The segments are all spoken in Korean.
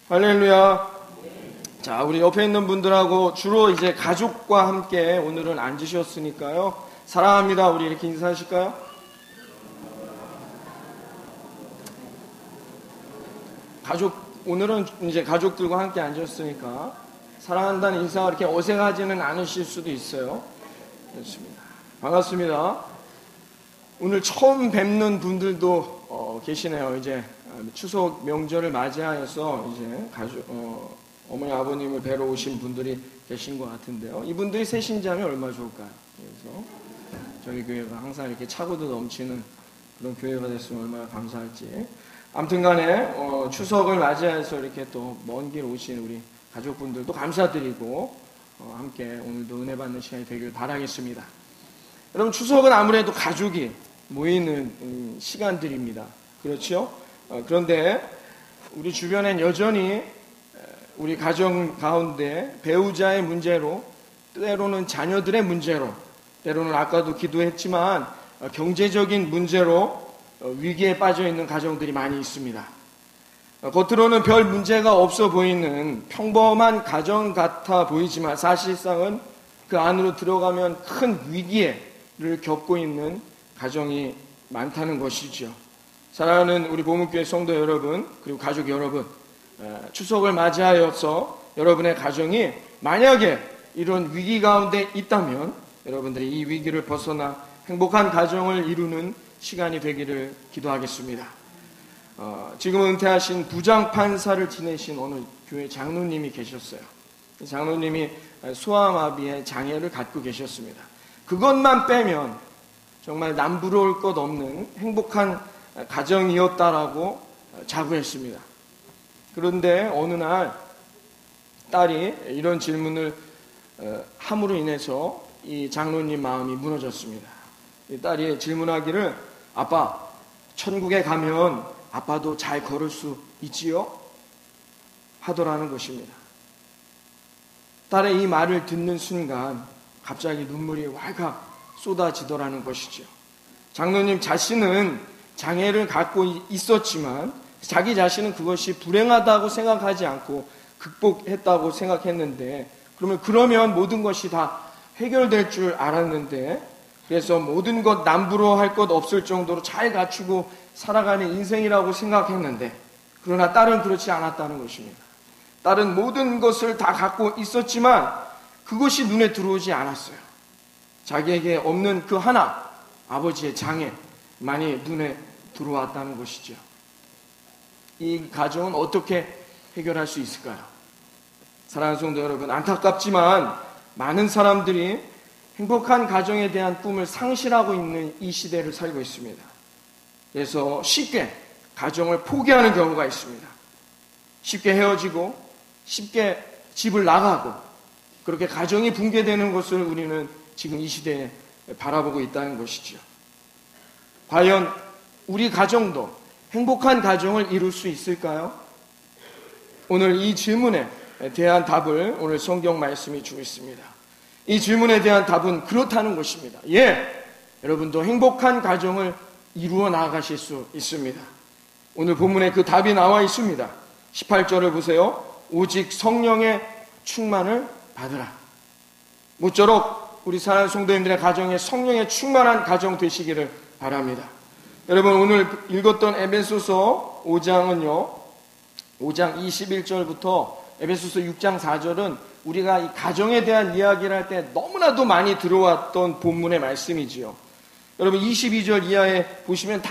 할렐루야. 자, 우리 옆에 있는 분들하고 주로 이제 가족과 함께 오늘은 앉으셨으니까요. 사랑합니다. 우리 이렇게 인사하실까요? 오늘은 이제 가족들과 함께 앉았으니까 사랑한다는 인사가 이렇게 어색하지는 않으실 수도 있어요. 그렇습니다. 반갑습니다. 오늘 처음 뵙는 분들도 계시네요. 이제 추석 명절을 맞이하여서 이제 어머니 아버님을 뵈러 오신 분들이 계신 것 같은데요. 이분들이 새신자면 얼마나 좋을까요? 그래서 저희 교회가 항상 이렇게 차고도 넘치는 그런 교회가 됐으면 얼마나 감사할지. 아무튼 간에 추석을 맞이해서 이렇게 또 먼 길 오신 우리 가족분들도 감사드리고 함께 오늘도 은혜 받는 시간이 되길 바라겠습니다. 여러분, 추석은 아무래도 가족이 모이는 시간들입니다. 그렇죠? 그런데 우리 주변엔 여전히 우리 가정 가운데 배우자의 문제로, 때로는 자녀들의 문제로, 때로는 아까도 기도했지만 경제적인 문제로 위기에 빠져 있는 가정들이 많이 있습니다. 겉으로는 별 문제가 없어 보이는 평범한 가정 같아 보이지만 사실상은 그 안으로 들어가면 큰 위기를 겪고 있는 가정이 많다는 것이죠. 사랑하는 우리 보문교회 성도 여러분, 그리고 가족 여러분, 추석을 맞이하여서 여러분의 가정이 만약에 이런 위기 가운데 있다면 여러분들이 이 위기를 벗어나 행복한 가정을 이루는 시간이 되기를 기도하겠습니다. 지금 은퇴하신 부장판사를 지내신 어느 교회 장로님이 계셨어요. 장로님이 소아마비의 장애를 갖고 계셨습니다. 그것만 빼면 정말 남부러울 것 없는 행복한 가정이었다라고 자부했습니다. 그런데 어느 날 딸이 이런 질문을 함으로 인해서 이 장로님 마음이 무너졌습니다. 이 딸이 질문하기를, 아빠, 천국에 가면 아빠도 잘 걸을 수 있지요? 하더라는 것입니다. 딸의 이 말을 듣는 순간 갑자기 눈물이 왈칵 쏟아지더라는 것이죠. 장로님 자신은 장애를 갖고 있었지만 자기 자신은 그것이 불행하다고 생각하지 않고 극복했다고 생각했는데, 그러면 모든 것이 다 해결될 줄 알았는데, 그래서 모든 것 남부러 할 것 없을 정도로 잘 갖추고 살아가는 인생이라고 생각했는데, 그러나 딸은 그렇지 않았다는 것입니다. 딸은 모든 것을 다 갖고 있었지만 그것이 눈에 들어오지 않았어요. 자기에게 없는 그 하나, 아버지의 장애만이 눈에 들어왔다는 것이죠. 이 가정은 어떻게 해결할 수 있을까요? 사랑하는 성도 여러분, 안타깝지만 많은 사람들이 행복한 가정에 대한 꿈을 상실하고 있는 이 시대를 살고 있습니다. 그래서 쉽게 가정을 포기하는 경우가 있습니다. 쉽게 헤어지고 쉽게 집을 나가고 그렇게 가정이 붕괴되는 것을 우리는 지금 이 시대에 바라보고 있다는 것이죠. 과연 우리 가정도 행복한 가정을 이룰 수 있을까요? 오늘 이 질문에 대한 답을 오늘 성경 말씀이 주고 있습니다. 이 질문에 대한 답은 그렇다는 것입니다. 여러분도 행복한 가정을 이루어 나가실 수 있습니다. 오늘 본문에 그 답이 나와 있습니다. 18절을 보세요. 오직 성령의 충만을 받으라. 모쪼록 우리 사랑하는 성도님들의 가정에 성령의 충만한 가정 되시기를 바랍니다. 여러분, 오늘 읽었던 에베소서 5장은요, 5장 21절부터 에베소서 6장 4절은 우리가 이 가정에 대한 이야기를 할 때 너무나도 많이 들어왔던 본문의 말씀이지요. 여러분, 22절 이하에 보시면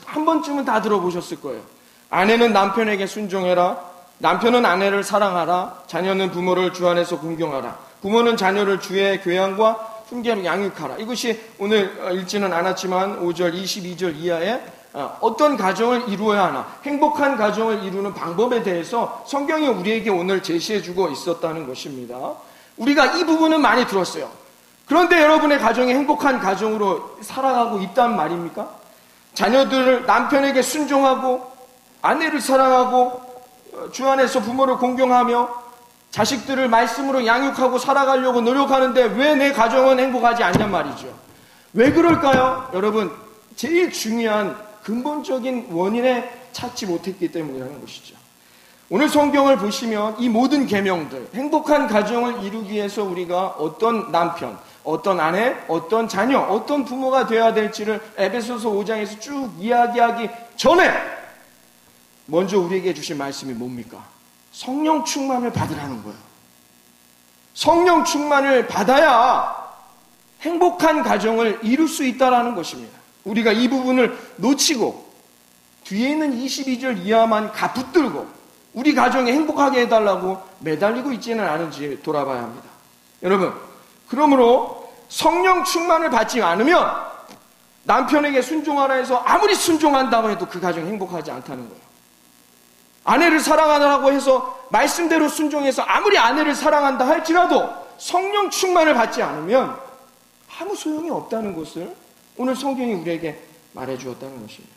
한 번쯤은 다 들어보셨을 거예요. 아내는 남편에게 순종해라. 남편은 아내를 사랑하라. 자녀는 부모를 주 안에서 공경하라. 부모는 자녀를 주의 교양과 훈계로 양육하라. 이것이 오늘 읽지는 않았지만 5절 22절 이하에 어떤 가정을 이루어야 하나, 행복한 가정을 이루는 방법에 대해서 성경이 우리에게 오늘 제시해주고 있었다는 것입니다. 우리가 이 부분은 많이 들었어요. 그런데 여러분의 가정이 행복한 가정으로 살아가고 있단 말입니까? 자녀들을 남편에게 순종하고 아내를 사랑하고 주 안에서 부모를 공경하며 자식들을 말씀으로 양육하고 살아가려고 노력하는데 왜 내 가정은 행복하지 않냔 말이죠. 왜 그럴까요? 여러분, 제일 중요한 근본적인 원인에 찾지 못했기 때문이라는 것이죠. 오늘 성경을 보시면 이 모든 계명들, 행복한 가정을 이루기 위해서 우리가 어떤 남편, 어떤 아내, 어떤 자녀, 어떤 부모가 되어야 될지를 에베소서 5장에서 쭉 이야기하기 전에 먼저 우리에게 주신 말씀이 뭡니까? 성령 충만을 받으라는 거예요. 성령 충만을 받아야 행복한 가정을 이룰 수 있다는 것입니다. 우리가 이 부분을 놓치고 뒤에 있는 22절 이하만 가붙들고 우리 가정에 행복하게 해달라고 매달리고 있지는 않은지 돌아봐야 합니다. 여러분, 그러므로 성령 충만을 받지 않으면 남편에게 순종하라 해서 아무리 순종한다고 해도 그 가정이 행복하지 않다는 거예요. 아내를 사랑하라고 해서 말씀대로 순종해서 아무리 아내를 사랑한다 할지라도 성령 충만을 받지 않으면 아무 소용이 없다는 것을 오늘 성경이 우리에게 말해주었다는 것입니다.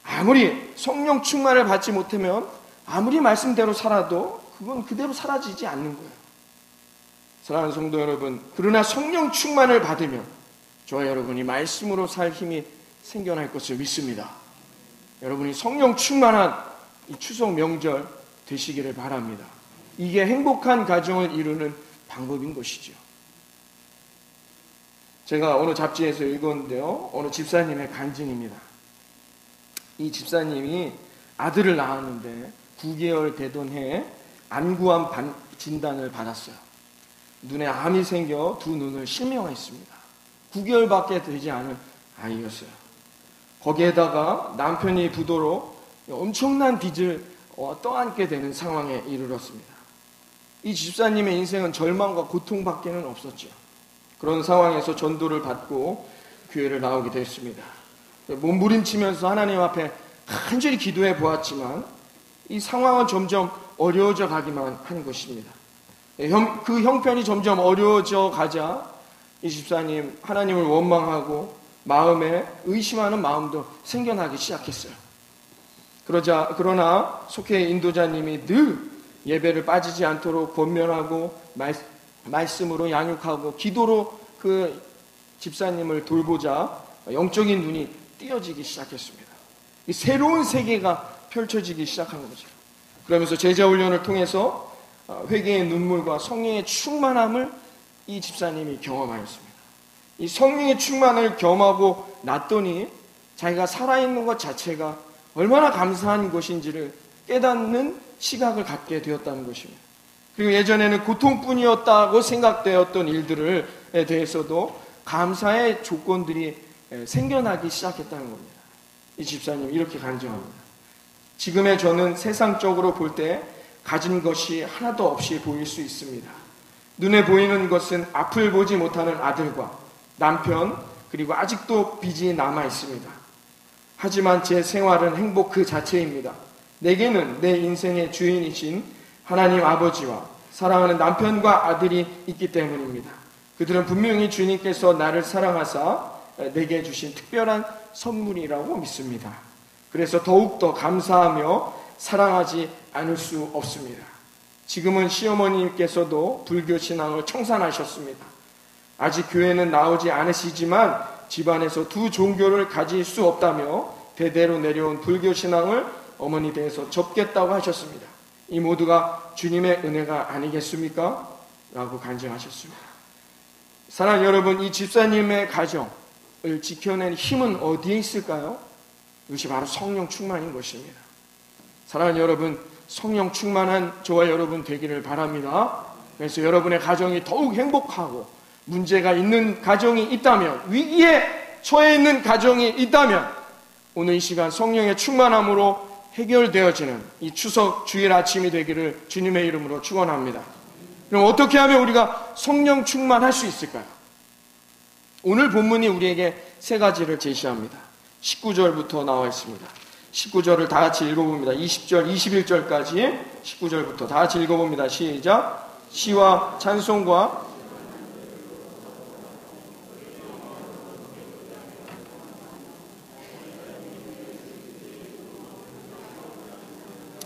아무리 성령 충만을 받지 못하면 아무리 말씀대로 살아도 그건 그대로 사라지지 않는 거예요. 사랑하는 성도 여러분, 그러나 성령 충만을 받으면 저와 여러분이 말씀으로 살 힘이 생겨날 것을 믿습니다. 여러분이 성령 충만한 이 추석 명절 되시기를 바랍니다. 이게 행복한 가정을 이루는 방법인 것이죠. 제가 어느 잡지에서 읽었는데요, 어느 집사님의 간증입니다. 이 집사님이 아들을 낳았는데 9개월 되던 해에 안구암 진단을 받았어요. 눈에 암이 생겨 두 눈을 실명했습니다. 9개월밖에 되지 않은 아이였어요. 거기에다가 남편이 부도로 엄청난 빚을 떠안게 되는 상황에 이르렀습니다. 이 집사님의 인생은 절망과 고통밖에는 없었죠. 그런 상황에서 전도를 받고 교회를 나오게 됐습니다. 몸부림치면서 하나님 앞에 간절히 기도해 보았지만 이 상황은 점점 어려워져 가기만 한 것입니다. 그 형편이 점점 어려워져 가자 이 집사님 하나님을 원망하고 마음에 의심하는 마음도 생겨나기 시작했어요. 그러나 속해 인도자님이 늘 예배를 빠지지 않도록 권면하고 말씀으로 양육하고 기도로 그 집사님을 돌보자 영적인 눈이 띄어지기 시작했습니다. 이 새로운 세계가 펼쳐지기 시작한 거죠. 그러면서 제자훈련을 통해서 회개의 눈물과 성령의 충만함을 이 집사님이 경험하였습니다. 이 성령의 충만을 경험하고 났더니 자기가 살아있는 것 자체가 얼마나 감사한 것인지를 깨닫는 시각을 갖게 되었다는 것입니다. 그리고 예전에는 고통뿐이었다고 생각되었던 일들에 대해서도 감사의 조건들이 생겨나기 시작했다는 겁니다. 이 집사님 이렇게 간증합니다. 지금의 저는 세상적으로 볼 때 가진 것이 하나도 없이 보일 수 있습니다. 눈에 보이는 것은 앞을 보지 못하는 아들과 남편, 그리고 아직도 빚이 남아 있습니다. 하지만 제 생활은 행복 그 자체입니다. 내게는 내 인생의 주인이신 하나님 아버지와 사랑하는 남편과 아들이 있기 때문입니다. 그들은 분명히 주님께서 나를 사랑하사 내게 주신 특별한 선물이라고 믿습니다. 그래서 더욱더 감사하며 사랑하지 않을 수 없습니다. 지금은 시어머니께서도 불교 신앙을 청산하셨습니다. 아직 교회는 나오지 않으시지만 집안에서 두 종교를 가질 수 없다며 대대로 내려온 불교 신앙을 어머니 댁에서 접겠다고 하셨습니다. 이 모두가 주님의 은혜가 아니겠습니까? 라고 간증하셨습니다. 사랑하는 여러분, 이 집사님의 가정을 지켜낸 힘은 어디에 있을까요? 이것이 바로 성령 충만인 것입니다. 사랑하는 여러분, 성령 충만한 저와 여러분 되기를 바랍니다. 그래서 여러분의 가정이 더욱 행복하고 문제가 있는 가정이 있다면, 위기에 처해 있는 가정이 있다면 오늘 이 시간 성령의 충만함으로 해결되어지는 이 추석 주일 아침이 되기를 주님의 이름으로 축원합니다. 그럼 어떻게 하면 우리가 성령 충만할 수 있을까요? 오늘 본문이 우리에게 세 가지를 제시합니다. 19절부터 나와 있습니다. 19절을 다 같이 읽어봅니다. 20절, 21절까지 19절부터 다 같이 읽어봅니다. 시작. 시와 찬송과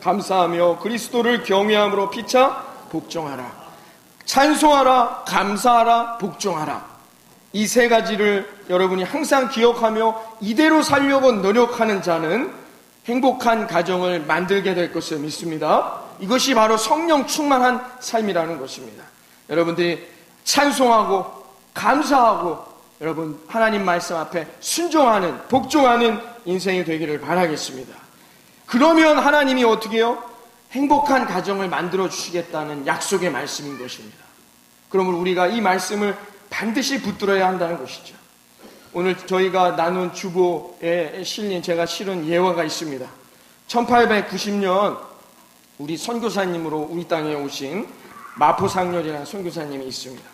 감사하며 그리스도를 경외함으로 피차 복종하라. 찬송하라, 감사하라, 복종하라. 이 세 가지를 여러분이 항상 기억하며 이대로 살려고 노력하는 자는 행복한 가정을 만들게 될 것을 믿습니다. 이것이 바로 성령 충만한 삶이라는 것입니다. 여러분들이 찬송하고 감사하고 여러분 하나님 말씀 앞에 순종하는 복종하는 인생이 되기를 바라겠습니다. 그러면 하나님이 어떻게 해요? 행복한 가정을 만들어 주시겠다는 약속의 말씀인 것입니다. 그러면 우리가 이 말씀을 반드시 붙들어야 한다는 것이죠. 오늘 저희가 나눈 주보에 실린 제가 실은 예화가 있습니다. 1890년 우리 선교사님으로 우리 땅에 오신 마포상렬이라는 선교사님이 있습니다.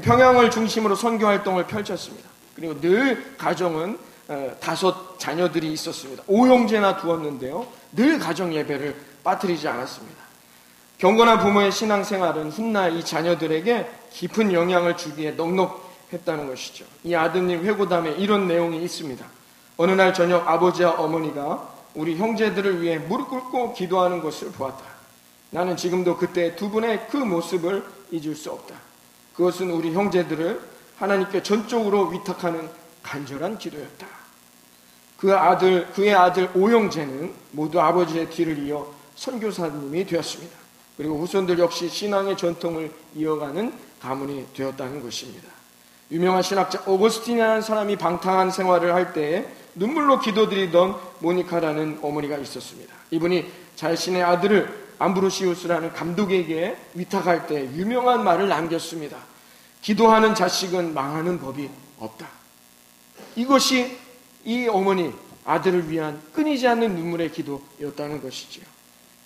평양을 중심으로 선교활동을 펼쳤습니다. 그리고 늘 가정은 5 자녀들이 있었습니다. 5형제나 두었는데요. 늘 가정 예배를 빠뜨리지 않았습니다. 경건한 부모의 신앙생활은 훗날 이 자녀들에게 깊은 영향을 주기에 넉넉했다는 것이죠. 이 아드님 회고담에 이런 내용이 있습니다. 어느 날 저녁 아버지와 어머니가 우리 형제들을 위해 무릎 꿇고 기도하는 것을 보았다. 나는 지금도 그때 두 분의 그 모습을 잊을 수 없다. 그것은 우리 형제들을 하나님께 전적으로 위탁하는 간절한 기도였다. 그의 아들 5형제는 모두 아버지의 뒤를 이어 선교사님이 되었습니다. 그리고 후손들 역시 신앙의 전통을 이어가는 가문이 되었다는 것입니다. 유명한 신학자 오거스틴이라는 사람이 방탕한 생활을 할 때에 눈물로 기도드리던 모니카라는 어머니가 있었습니다. 이분이 자신의 아들을 암브로시우스라는 감독에게 위탁할 때 유명한 말을 남겼습니다. 기도하는 자식은 망하는 법이 없다. 이것이 이 어머니 아들을 위한 끊이지 않는 눈물의 기도였다는 것이지요.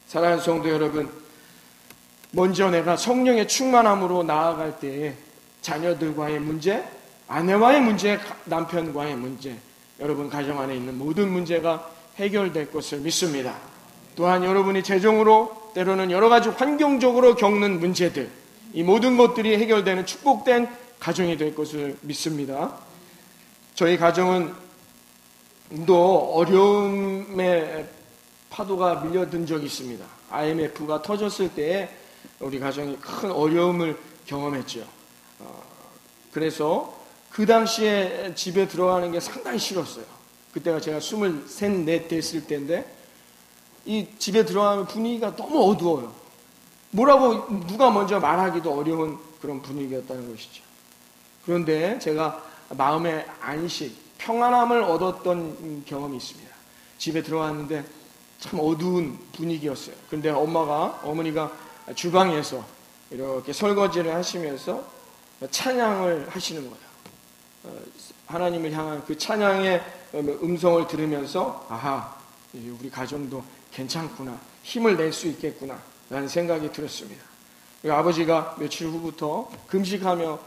사랑하는 성도 여러분, 먼저 내가 성령의 충만함으로 나아갈 때에 자녀들과의 문제, 아내와의 문제, 남편과의 문제, 여러분 가정 안에 있는 모든 문제가 해결될 것을 믿습니다. 또한 여러분이 재정으로 때로는 여러 가지 환경적으로 겪는 문제들, 이 모든 것들이 해결되는 축복된 가정이 될 것을 믿습니다. 저희 가정은 또 어려움의 파도가 밀려든 적이 있습니다. IMF가 터졌을 때에 우리 가정이 큰 어려움을 경험했죠. 그래서 그 당시에 집에 들어가는 게 상당히 싫었어요. 그때가 제가 23, 24 됐을 때인데 이 집에 들어가면 분위기가 너무 어두워요. 뭐라고 누가 먼저 말하기도 어려운 그런 분위기였다는 것이죠. 그런데 제가 마음의 안식, 평안함을 얻었던 경험이 있습니다. 집에 들어왔는데 참 어두운 분위기였어요. 그런데 어머니가 주방에서 이렇게 설거지를 하시면서 찬양을 하시는 거예요. 하나님을 향한 그 찬양의 음성을 들으면서 아하, 우리 가정도 괜찮구나, 힘을 낼 수 있겠구나 라는 생각이 들었습니다. 그리고 아버지가 며칠 후부터 금식하며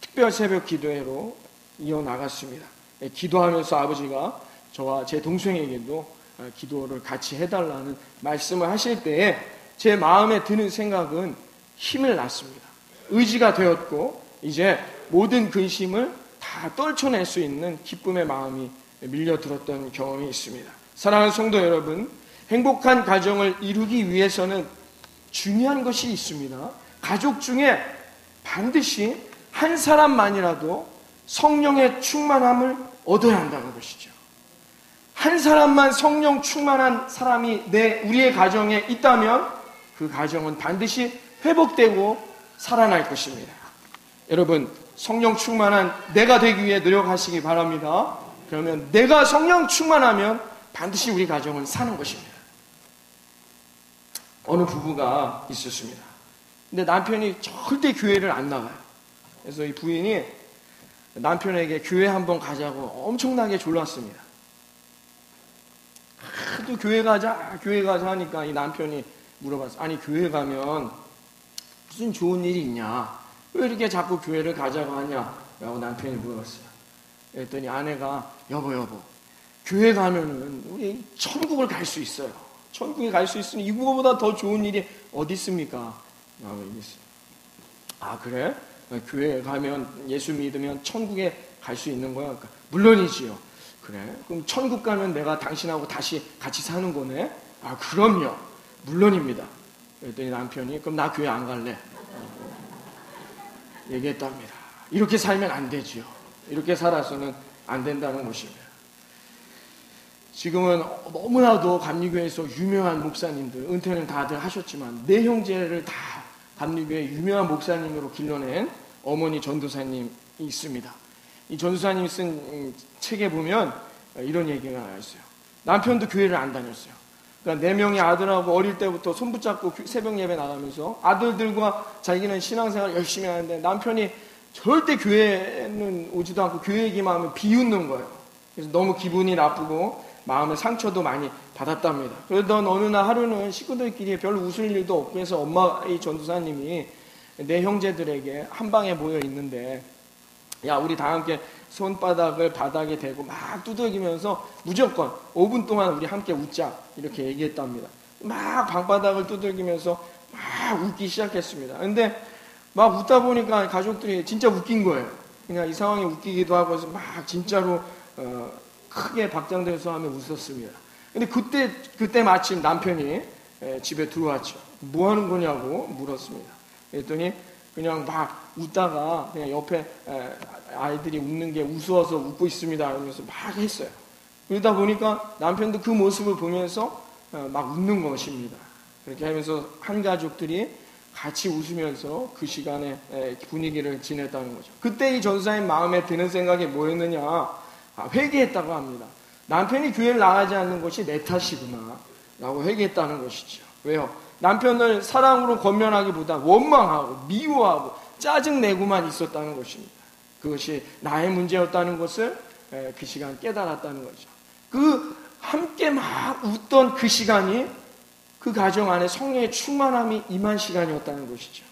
특별 새벽 기도회로 이어나갔습니다. 기도하면서 아버지가 저와 제 동생에게도 기도를 같이 해달라는 말씀을 하실 때에 제 마음에 드는 생각은 힘을 났습니다. 의지가 되었고 이제 모든 근심을 다 떨쳐낼 수 있는 기쁨의 마음이 밀려들었던 경험이 있습니다. 사랑하는 성도 여러분, 행복한 가정을 이루기 위해서는 중요한 것이 있습니다. 가족 중에 반드시 한 사람만이라도 성령의 충만함을 얻어야 한다는 것이죠. 한 사람만 성령 충만한 사람이 우리의 가정에 있다면 그 가정은 반드시 회복되고 살아날 것입니다. 여러분, 성령 충만한 내가 되기 위해 노력하시기 바랍니다. 그러면 내가 성령 충만하면 반드시 우리 가정은 사는 것입니다. 어느 부부가 있었습니다. 근데 남편이 절대 교회를 안 나가요. 그래서 이 부인이 남편에게 교회 한번 가자고 엄청나게 졸랐습니다. 하도 교회 가자 하니까 이 남편이 물어봤어요. 아니, 교회 가면 무슨 좋은 일이 있냐? 왜 이렇게 자꾸 교회를 가자고 하냐? 라고 남편이 물어봤어요. 그랬더니 아내가 여보 교회 가면은 우리 천국을 갈 수 있어요. 천국에 갈 수 있으니 이거보다 더 좋은 일이 어디 있습니까? 라고 얘기했어요. 아, 그래? 교회 가면 예수 믿으면 천국에 갈 수 있는 거야? 그러니까, 물론이지요. 그래? 그럼 천국 가면 내가 당신하고 다시 같이 사는 거네? 아, 그럼요. 물론입니다. 그랬더니 남편이 그럼 나 교회 안 갈래? 얘기했답니다. 이렇게 살면 안 되지요. 이렇게 살아서는 안 된다는 것입니다. 지금은 너무나도 감리교회에서 유명한 목사님들, 은퇴는 다들 하셨지만 네 형제를 다 감리교회 유명한 목사님으로 길러낸 어머니 전도사님이 있습니다. 이 전도사님이 쓴 책에 보면 이런 얘기가 나와 있어요. 남편도 교회를 안 다녔어요. 그러니까 4명의 아들하고 어릴 때부터 손 붙잡고 새벽 예배 나가면서 아들들과 자기는 신앙생활 열심히 하는데 남편이 절대 교회는 오지도 않고 교회 얘기만 하면 비웃는 거예요. 그래서 너무 기분이 나쁘고 마음의 상처도 많이 받았답니다. 그러던 어느 날 하루는 식구들끼리 별로 웃을 일도 없고 해서 엄마 이 전도사님이 내 형제들에게 한 방에 모여 있는데, 야, 우리 다 함께 손바닥을 바닥에 대고 막 두들기면서 무조건 5분 동안 우리 함께 웃자, 이렇게 얘기했답니다. 막 방바닥을 두들기면서 막 웃기 시작했습니다. 근데 막 웃다 보니까 가족들이 진짜 웃긴 거예요. 그냥 이 상황이 웃기기도 하고 해서 막 진짜로 크게 박장대소 하며 웃었습니다. 근데 그때 마침 남편이 집에 들어왔죠. 뭐 하는 거냐고 물었습니다. 그랬더니 그냥 막 웃다가 그냥 옆에 아이들이 웃는 게 우스워서 웃고 있습니다 하면서 막 했어요. 그러다 보니까 남편도 그 모습을 보면서 막 웃는 것입니다. 그렇게 하면서 한 가족들이 같이 웃으면서 그 시간에 분위기를 지냈다는 거죠. 그때 이 전도사님 마음에 드는 생각이 뭐였느냐, 회개했다고 합니다. 남편이 교회를 나가지 않는 것이 내 탓이구나 라고 회개했다는 것이죠. 왜요? 남편을 사랑으로 권면하기보다 원망하고 미워하고 짜증내고만 있었다는 것입니다. 그것이 나의 문제였다는 것을 그 시간 깨달았다는 거죠. 그 함께 막 웃던 그 시간이 그 가정 안에 성령의 충만함이 임한 시간이었다는 것이죠.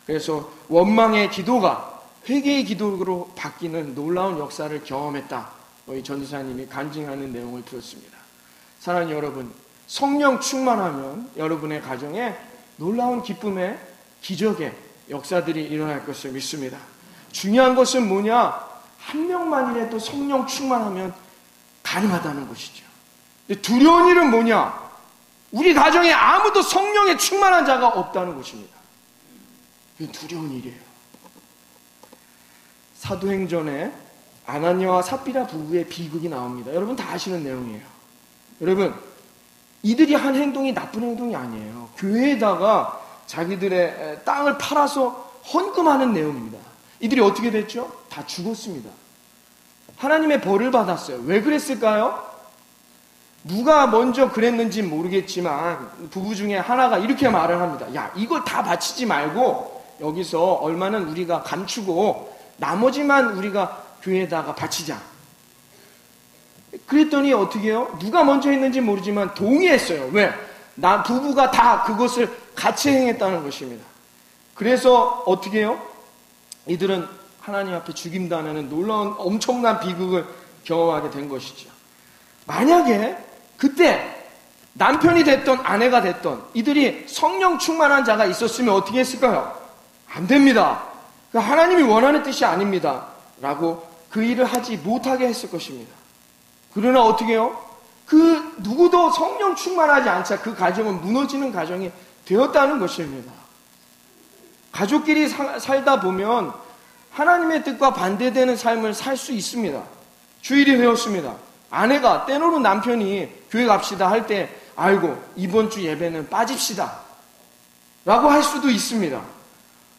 그래서 원망의 기도가 회개의 기도로 바뀌는 놀라운 역사를 경험했다. 이 전도사님이 간증하는 내용을 들었습니다. 사랑하는 여러분, 성령 충만하면 여러분의 가정에 놀라운 기쁨의 기적의 역사들이 일어날 것을 믿습니다. 중요한 것은 뭐냐? 한 명만이라도 성령 충만하면 가능하다는 것이죠. 두려운 일은 뭐냐? 우리 가정에 아무도 성령에 충만한 자가 없다는 것입니다. 이게 두려운 일이에요. 사도행전에 아나니아와 삽비라 부부의 비극이 나옵니다. 여러분 다 아시는 내용이에요. 여러분, 이들이 한 행동이 나쁜 행동이 아니에요. 교회에다가 자기들의 땅을 팔아서 헌금하는 내용입니다. 이들이 어떻게 됐죠? 다 죽었습니다. 하나님의 벌을 받았어요. 왜 그랬을까요? 누가 먼저 그랬는지 모르겠지만 부부 중에 하나가 이렇게 말을 합니다. 야, 이걸 다 바치지 말고 여기서 얼마는 우리가 감추고 나머지만 우리가 교회에다가 바치자. 그랬더니 어떻게 해요? 누가 먼저 했는지 모르지만 동의했어요. 왜? 부부가 다 그것을 같이 행했다는 것입니다. 그래서 어떻게 해요? 이들은 하나님 앞에 죽임당하는 놀라운 엄청난 비극을 경험하게 된 것이죠. 만약에 그때 남편이 됐던 아내가 됐던 이들이 성령 충만한 자가 있었으면 어떻게 했을까요? 안 됩니다. 하나님이 원하는 뜻이 아닙니다. 라고 그 일을 하지 못하게 했을 것입니다. 그러나 어떻게 해요? 그 누구도 성령 충만하지 않자 그 가정은 무너지는 가정이 되었다는 것입니다. 가족끼리 살다 보면 하나님의 뜻과 반대되는 삶을 살 수 있습니다. 주일이 되었습니다. 아내가 때로는 남편이 교회 갑시다 할 때 아이고 이번 주 예배는 빠집시다 라고 할 수도 있습니다.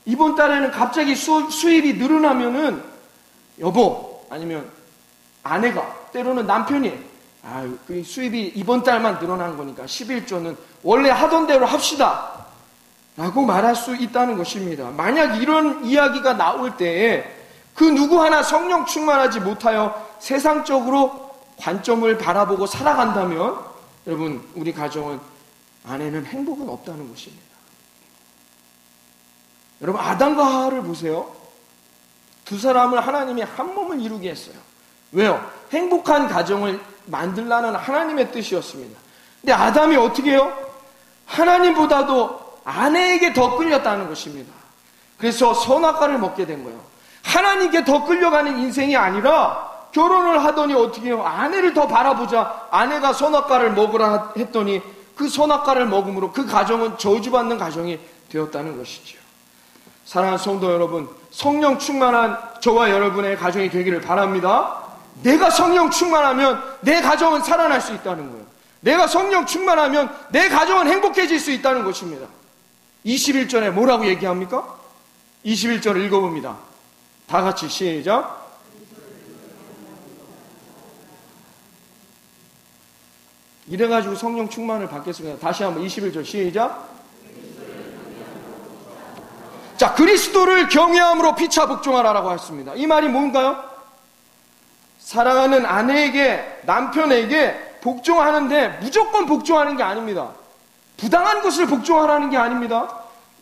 이번 달에는 갑자기 수입이 늘어나면은 여보 아니면 아내가 때로는 남편이 그 수입이 이번 달만 늘어난 거니까 11조는 원래 하던 대로 합시다 라고 말할 수 있다는 것입니다. 만약 이런 이야기가 나올 때에 그 누구 하나 성령 충만하지 못하여 세상적으로 관점을 바라보고 살아간다면 여러분 우리 가정은 안에는 행복은 없다는 것입니다. 여러분 아담과 하와를 보세요. 두 사람을 하나님이 한 몸을 이루게 했어요. 왜요? 행복한 가정을 만들라는 하나님의 뜻이었습니다. 근데 아담이 어떻게 해요? 하나님보다도 아내에게 더 끌렸다는 것입니다. 그래서 선악과를 먹게 된 거예요. 하나님께 더 끌려가는 인생이 아니라 결혼을 하더니 어떻게 해요? 아내를 더 바라보자. 아내가 선악과를 먹으라 했더니 그 선악과를 먹음으로 그 가정은 저주받는 가정이 되었다는 것이죠. 사랑하는 성도 여러분, 성령 충만한 저와 여러분의 가정이 되기를 바랍니다. 내가 성령 충만하면 내 가정은 살아날 수 있다는 거예요. 내가 성령 충만하면 내 가정은 행복해질 수 있다는 것입니다. 21절에 뭐라고 얘기합니까? 21절 읽어봅니다. 다 같이 시작. 이래가지고 성령 충만을 받겠습니다. 다시 한번 21절 시작. 자, 그리스도를 경외함으로 피차 복종하라라고 했습니다. 이 말이 뭔가요? 사랑하는 아내에게, 남편에게 복종하는데 무조건 복종하는 게 아닙니다. 부당한 것을 복종하라는 게 아닙니다.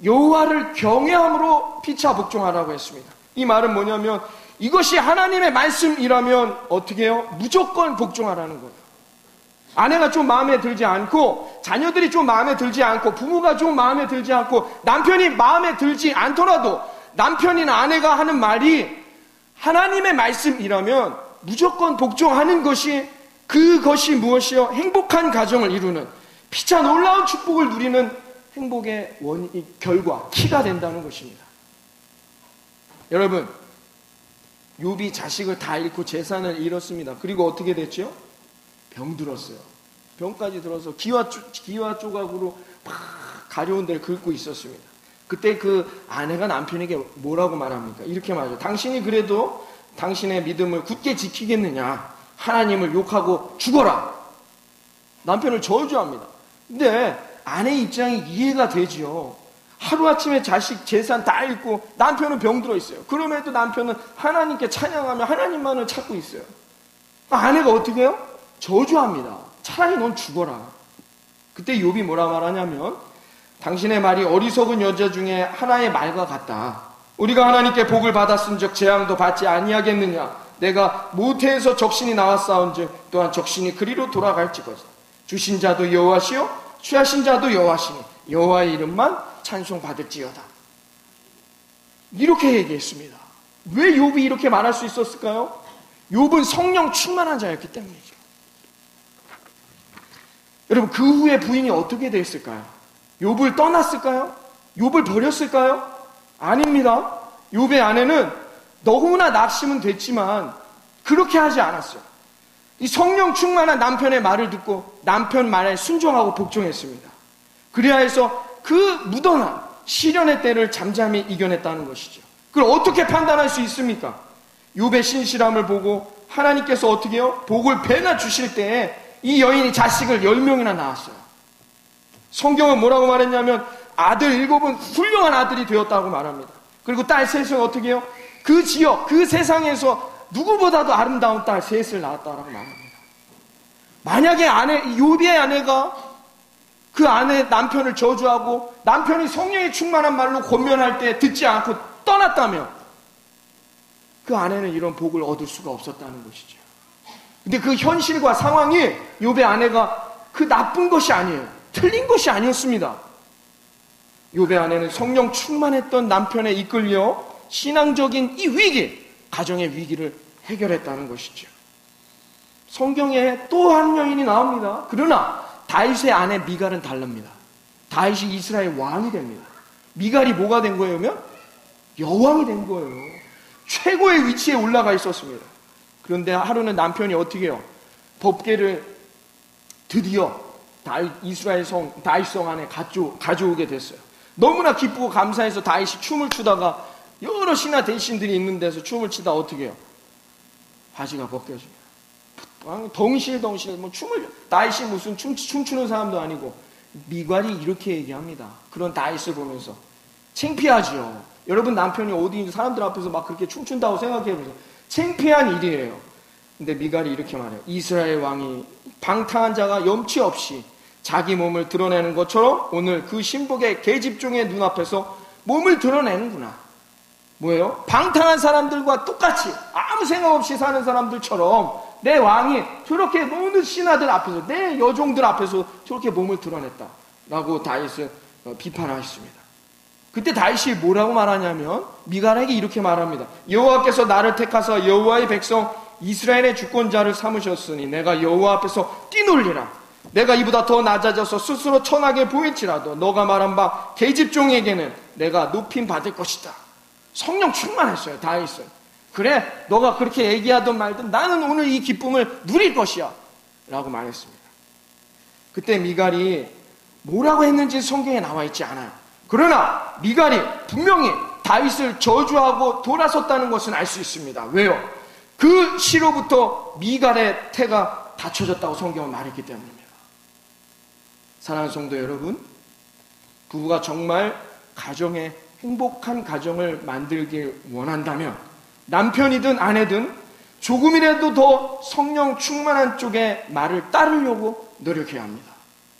여호와를 경외함으로 피차 복종하라고 했습니다. 이 말은 뭐냐면 이것이 하나님의 말씀이라면 어떻게 해요? 무조건 복종하라는 거예요. 아내가 좀 마음에 들지 않고, 자녀들이 좀 마음에 들지 않고, 부모가 좀 마음에 들지 않고, 남편이 마음에 들지 않더라도 남편이나 아내가 하는 말이 하나님의 말씀이라면 무조건 복종하는 것이, 그것이 무엇이요? 행복한 가정을 이루는, 피차 놀라운 축복을 누리는 행복의 결과, 키가 된다는 것입니다. 여러분, 욥이 자식을 다 잃고 재산을 잃었습니다. 그리고 어떻게 됐죠? 병들었어요. 병까지 들어서 기와 조각으로 막 가려운 데를 긁고 있었습니다. 그때 그 아내가 남편에게 뭐라고 말합니까? 이렇게 말하죠. 당신이 그래도 당신의 믿음을 굳게 지키겠느냐? 하나님을 욕하고 죽어라. 남편을 저주합니다. 근데 아내 입장이 이해가 되지요. 하루아침에 자식 재산 다 잃고 남편은 병들어 있어요. 그럼에도 남편은 하나님께 찬양하며 하나님만을 찾고 있어요. 아내가 어떻게 해요? 저주합니다. 차라리 넌 죽어라. 그때 욥이 뭐라 말하냐면 당신의 말이 어리석은 여자 중에 하나의 말과 같다. 우리가 하나님께 복을 받았은즉 재앙도 받지 아니하겠느냐. 내가 모태에서 적신이 나왔사온즉 또한 적신이 그리로 돌아갈지거다. 주신 자도 여호와시요 취하신 자도 여호와시니 여호와의 이름만 찬송받을지어다. 이렇게 얘기했습니다. 왜 욥이 이렇게 말할 수 있었을까요? 욥은 성령 충만한 자였기 때문이죠. 여러분, 그 후에 부인이 어떻게 됐을까요? 욥을 떠났을까요? 욥을 버렸을까요? 아닙니다. 욥의 아내는 너무나 낙심은 됐지만 그렇게 하지 않았어요. 이 성령 충만한 남편의 말을 듣고 남편 말에 순종하고 복종했습니다. 그래야 해서 그 무던한 시련의 때를 잠잠히 이겨냈다는 것이죠. 그걸 어떻게 판단할 수 있습니까? 욥의 신실함을 보고 하나님께서 어떻게 해요? 복을 배나 주실 때에 이 여인이 자식을 10명이나 낳았어요. 성경은 뭐라고 말했냐면 아들 7은 훌륭한 아들이 되었다고 말합니다. 그리고 딸 3은 어떻게 해요? 그 지역, 그 세상에서 누구보다도 아름다운 딸 3을 낳았다고 말합니다. 만약에 욥의 아내가 그 아내 남편을 저주하고 남편이 성령이 충만한 말로 권면할 때 듣지 않고 떠났다면 그 아내는 이런 복을 얻을 수가 없었다는 것이죠. 근데 그 현실과 상황이 욥의 아내가 그 나쁜 것이 아니에요. 틀린 것이 아니었습니다. 욥의 아내는 성령 충만했던 남편에 이끌려 신앙적인 이 위기, 가정의 위기를 해결했다는 것이죠. 성경에 또 한 여인이 나옵니다. 그러나 다윗의 아내 미갈은 다릅니다. 다윗이 이스라엘 왕이 됩니다. 미갈이 뭐가 된 거예요? 여왕이 된 거예요. 최고의 위치에 올라가 있었습니다. 그런데 하루는 남편이 어떻게 해요? 법궤를 드디어 이스라엘 다윗성 안에 가져오게 됐어요. 너무나 기쁘고 감사해서 다윗이 춤을 추다가 여러 신하 대신들이 있는 데서 춤을 추다 어떻게 해요? 바지가 벗겨집니다. 덩실덩실 다윗이 무슨 춤추는 사람도 아니고 미갈이 이렇게 얘기합니다. 그런 다윗을 보면서 창피하지요. 여러분 남편이 어디 있는 사람들 앞에서 막 그렇게 춤춘다고 생각해보세요. 창피한 일이에요. 근데 미갈이 이렇게 말해요. 이스라엘 왕이 방탕한 자가 염치 없이 자기 몸을 드러내는 것처럼 오늘 그 신복의 계집종의 눈앞에서 몸을 드러내는구나. 뭐예요? 방탕한 사람들과 똑같이 아무 생각 없이 사는 사람들처럼 내 왕이 저렇게 모든 신하들 앞에서 내 여종들 앞에서 저렇게 몸을 드러냈다 라고 다윗을 비판하셨습니다. 그때 다윗이 뭐라고 말하냐면 미갈에게 이렇게 말합니다. 여호와께서 나를 택하사 여호와의 백성 이스라엘의 주권자를 삼으셨으니 내가 여호와 앞에서 뛰놀리라. 내가 이보다 더 낮아져서 스스로 천하게 보일지라도 너가 말한 바 계집종에게는 내가 높임 받을 것이다. 성령 충만했어요. 다윗은. 그래, 너가 그렇게 얘기하든 말든 나는 오늘 이 기쁨을 누릴 것이야 라고 말했습니다. 그때 미갈이 뭐라고 했는지 성경에 나와 있지 않아요. 그러나 미갈이 분명히 다윗을 저주하고 돌아섰다는 것은 알 수 있습니다. 왜요? 그 시로부터 미갈의 태가 닫혀졌다고 성경은 말했기 때문입니다. 사랑하는 성도 여러분, 부부가 정말 가정에 행복한 가정을 만들길 원한다면 남편이든 아내든 조금이라도 더 성령 충만한 쪽의 말을 따르려고 노력해야 합니다.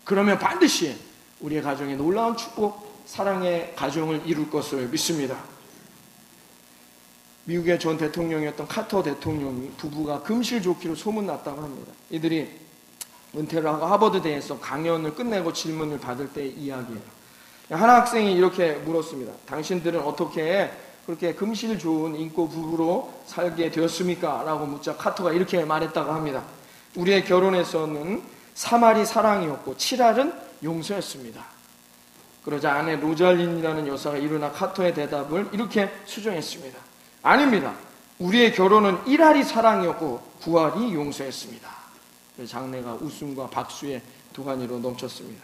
그러면 반드시 우리의 가정에 놀라운 축복, 사랑의 가정을 이룰 것을 믿습니다. 미국의 전 대통령이었던 카터 대통령이 부부가 금실 좋기로 소문났다고 합니다. 이들이 은퇴를 하고 하버드대에서 강연을 끝내고 질문을 받을 때의 이야기예요. 한 학생이 이렇게 물었습니다. 당신들은 어떻게 그렇게 금실 좋은 인고 부부로 살게 되었습니까? 라고 묻자 카터가 이렇게 말했다고 합니다. 우리의 결혼에서는 3알이 사랑이었고 7알은 용서였습니다. 그러자 아내 로잘린이라는 여사가 일어나 카터의 대답을 이렇게 수정했습니다. 아닙니다. 우리의 결혼은 1알이 사랑이었고 9알이 용서였습니다. 장래가 웃음과 박수의 도가니로 넘쳤습니다.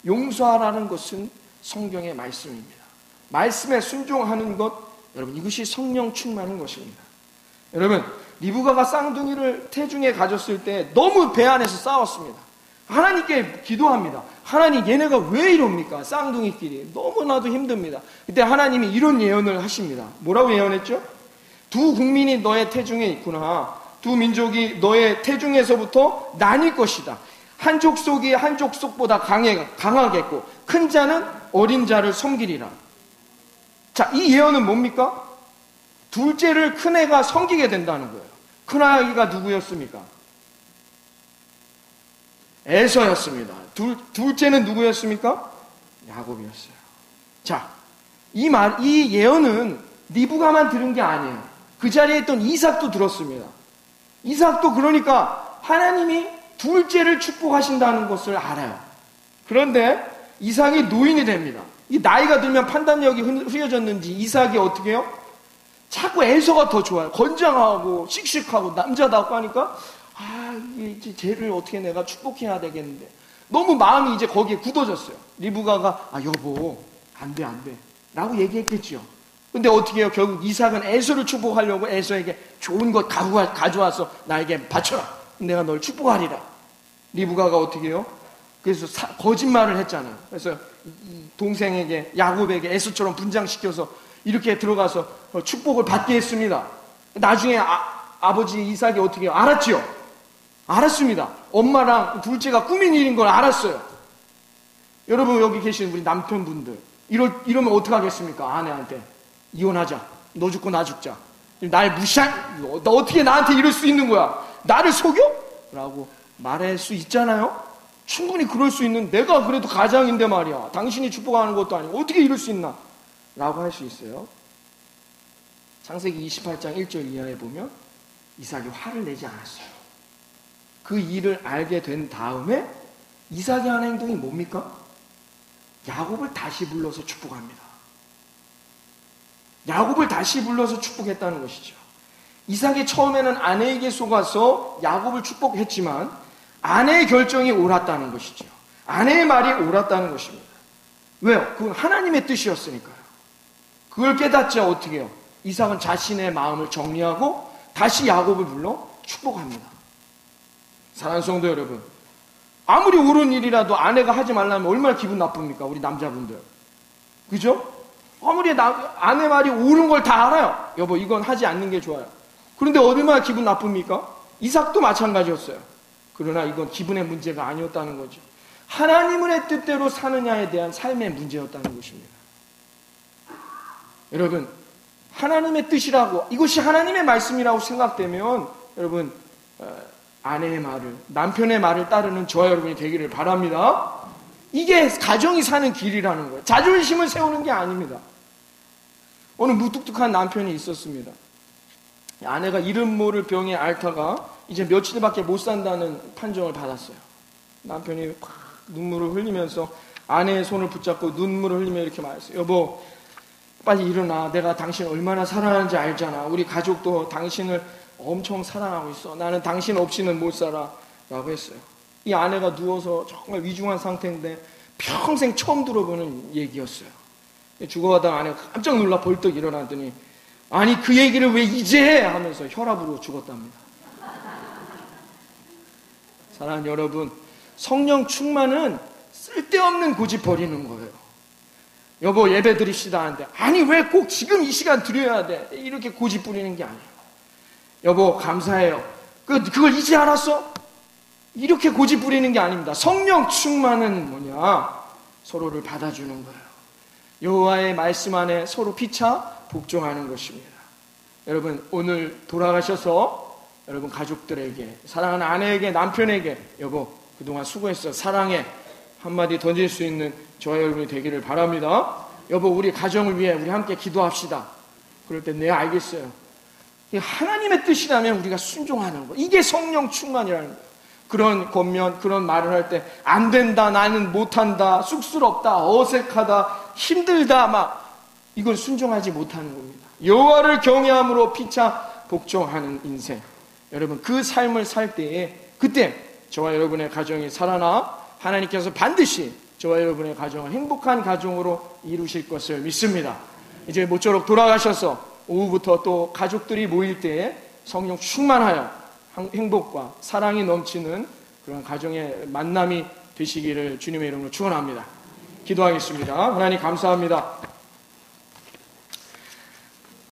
용서하라는 것은 성경의 말씀입니다. 말씀에 순종하는 것, 여러분 이것이 성령 충만한 것입니다. 여러분 리브가가 쌍둥이를 태중에 가졌을 때 너무 배 안에서 싸웠습니다. 하나님께 기도합니다. 하나님 얘네가 왜 이럽니까? 쌍둥이끼리 너무나도 힘듭니다. 그때 하나님이 이런 예언을 하십니다. 뭐라고 예언했죠? 두 국민이 너의 태중에 있구나. 두 민족이 너의 태중에서부터 나뉠 것이다. 한 족속이 한 족속보다 강하겠고 큰 자는 어린 자를 섬기리라. 자, 이 예언은 뭡니까? 둘째를 큰애가 섬기게 된다는 거예요. 큰아이가 누구였습니까? 에서였습니다. 둘째는 누구였습니까? 야곱이었어요. 자, 이 예언은 리브가만 들은 게 아니에요. 그 자리에 있던 이삭도 들었습니다. 이삭도 그러니까 하나님이 둘째를 축복하신다는 것을 알아요. 그런데 이삭이 노인이 됩니다. 이 나이가 들면 판단력이 흐려졌는지 이삭이 어떻게 해요? 자꾸 에서가 더 좋아요. 건장하고 씩씩하고 남자다고 하니까 이제 쟤를 어떻게 내가 축복해야 되겠는데 너무 마음이 이제 거기에 굳어졌어요. 리브가가 여보 안 돼 라고 얘기했겠죠. 근데 어떻게 해요? 결국 이삭은 에서를 축복하려고 에서에게 좋은 것 가져와서 나에게 바쳐라. 내가 널 축복하리라. 리브가가 어떻게 해요? 그래서 거짓말을 했잖아요. 그래서 동생에게 야곱에게 에서처럼 분장시켜서 이렇게 들어가서 축복을 받게 했습니다. 나중에 아버지 이삭이 어떻게 해요? 알았지요? 알았습니다. 엄마랑 둘째가 꾸민 일인 걸 알았어요. 여러분 여기 계신 우리 남편분들 이러면 어떡하겠습니까? 아내한테 이혼하자. 너 죽고 나 죽자. 날 너 어떻게 나한테 이럴 수 있는 거야? 나를 속여? 라고 말할 수 있잖아요. 충분히 그럴 수 있는 내가 그래도 가장인데 말이야. 당신이 축복하는 것도 아니고 어떻게 이럴 수 있나? 라고 할 수 있어요. 창세기 28장 1절 이하에 보면 이삭이 화를 내지 않았어요. 그 일을 알게 된 다음에 이삭이 하는 행동이 뭡니까? 야곱을 다시 불러서 축복합니다. 야곱을 다시 불러서 축복했다는 것이죠. 이삭이 처음에는 아내에게 속아서 야곱을 축복했지만 아내의 결정이 옳았다는 것이죠. 아내의 말이 옳았다는 것입니다. 왜요? 그건 하나님의 뜻이었으니까요. 그걸 깨닫자 어떻게 해요? 이삭은 자신의 마음을 정리하고 다시 야곱을 불러 축복합니다. 사랑하는 성도 여러분, 아무리 옳은 일이라도 아내가 하지 말라면 얼마나 기분 나쁩니까? 우리 남자분들. 그죠? 아무리 아내 말이 옳은 걸 다 알아요. 여보 이건 하지 않는 게 좋아요. 그런데 얼마나 기분 나쁩니까? 이삭도 마찬가지였어요. 그러나 이건 기분의 문제가 아니었다는 거죠. 하나님의 뜻대로 사느냐에 대한 삶의 문제였다는 것입니다. 여러분 하나님의 뜻이라고 이것이 하나님의 말씀이라고 생각되면 여러분 아내의 말을 남편의 말을 따르는 저와 여러분이 되기를 바랍니다. 이게 가정이 사는 길이라는 거예요. 자존심을 세우는 게 아닙니다. 어느 무뚝뚝한 남편이 있었습니다. 아내가 이름 모를 병에 앓다가 이제 며칠밖에 못 산다는 판정을 받았어요. 남편이 눈물을 흘리면서 아내의 손을 붙잡고 눈물을 흘리며 이렇게 말했어요. 여보 빨리 일어나. 내가 당신 얼마나 사랑하는지 알잖아. 우리 가족도 당신을 엄청 사랑하고 있어. 나는 당신 없이는 못 살아. 라고 했어요. 이 아내가 누워서 정말 위중한 상태인데 평생 처음 들어보는 얘기였어요. 죽어가다가 아내가 깜짝 놀라 벌떡 일어나더니 아니 그 얘기를 왜 이제 해? 하면서 혈압으로 죽었답니다. 사랑하는 여러분, 성령 충만은 쓸데없는 고집 버리는 거예요. 여보 예배 드립시다 하는데 아니 왜 꼭 지금 이 시간 드려야 돼? 이렇게 고집 부리는 게 아니에요. 여보 감사해요. 그걸 이제 알았어? 이렇게 고집 부리는 게 아닙니다. 성령 충만은 뭐냐? 서로를 받아주는 거예요. 여호와의 말씀 안에 서로 피차 복종하는 것입니다. 여러분 오늘 돌아가셔서 여러분 가족들에게, 사랑하는 아내에게, 남편에게 여보 그동안 수고했어, 사랑해 한마디 던질 수 있는 저와 여러분이 되기를 바랍니다. 여보 우리 가정을 위해 우리 함께 기도합시다. 그럴 때 네 알겠어요. 하나님의 뜻이라면 우리가 순종하는 거, 이게 성령 충만이라는 거예요. 그런 권면, 그런 말을 할 때 안 된다, 나는 못한다, 쑥스럽다, 어색하다, 힘들다 막 이건 순종하지 못하는 겁니다. 여호와를 경외함으로 피차 복종하는 인생, 여러분 그 삶을 살 때에 그때 저와 여러분의 가정이 살아나 하나님께서 반드시 저와 여러분의 가정을 행복한 가정으로 이루실 것을 믿습니다. 이제 모쪼록 돌아가셔서 오후부터 또 가족들이 모일 때에 성령 충만하여 행복과 사랑이 넘치는 그런 가정의 만남이 되시기를 주님의 이름으로 축원합니다. 기도하겠습니다. 하나님 감사합니다.